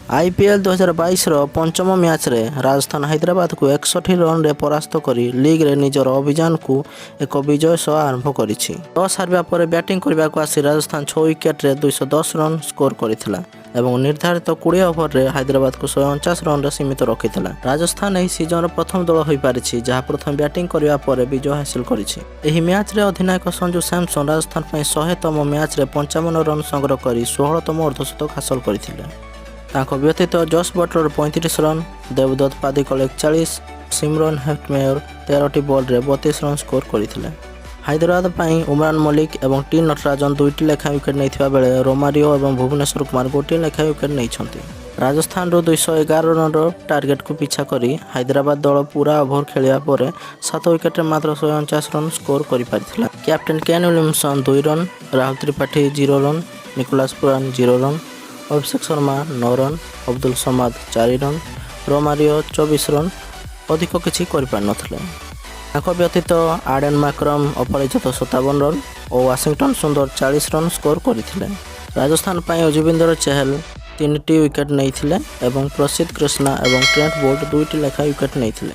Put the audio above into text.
IPL 2022 पंचम match रे राजस्थान हैदराबाद को 61 रन रे परास्त करी लीग रे निजर अभियान को एक विजय सह आरंभ करिछि। टॉस हारिबा परे बैटिंग करबा को आसी राजस्थान 6 विकेट रे 210 रन स्कोर करिथिला एवं निर्धारित 20 ओवर रे हैदराबाद को 149 रन रे सीमित रखिथिला। राजस्थान एही सीजन रो प्रथम दल होई पारिछि जहा प्रथम बैटिंग करबा परे विजय हासिल करिछि। एही मैच रे अधिनायक संजू सैमसन राजस्थान पई 100तम मैच रे 55 रन संग्रह करी 16तम अर्धशतक हासिल करिथिले। तांको व्यतीत जस बटलर 35 रन, देवदत्त पादिकल 41, सिमरन हेटमेयर 13टी बॉल रे 32 रन स्कोर करथिले। हैदराबाद पई उमरान मलिक एवं टी नटराजन 2टी लेखा विकेट नैथिबा बेले रोमारियो एवं भुवनेश्वर कुमार 1टी लेखा विकेट नैछंती। राजस्थान रो 211 रन रो टार्गेट को पीछा करी हैदराबाद दल पूरा ओवर खेलिया परे 7 विकेट रे मात्र 149 रन स्कोर करि पारिथिला। Captain Kane Williamson 2 run, Rahul Tripathi 0 run, Nicholas Pooran 0 run, Abhishek Sharma 9 run, Abdul Samad 4 run, Romario 24 run अधिक किछि करि पार नथिले। ताको व्यतीत आडेन माक्रम अपराजित 57 रन और वाशिंगटन सुंदर 40 रन स्कोर करथिले। राजस्थान पई अजविंदर चहल 3टी विकेट नैथिले एवं प्रसिद्ध कृष्णा एवं ट्रेंट बोल्ट 2टी लेखा विकेट नैथिले।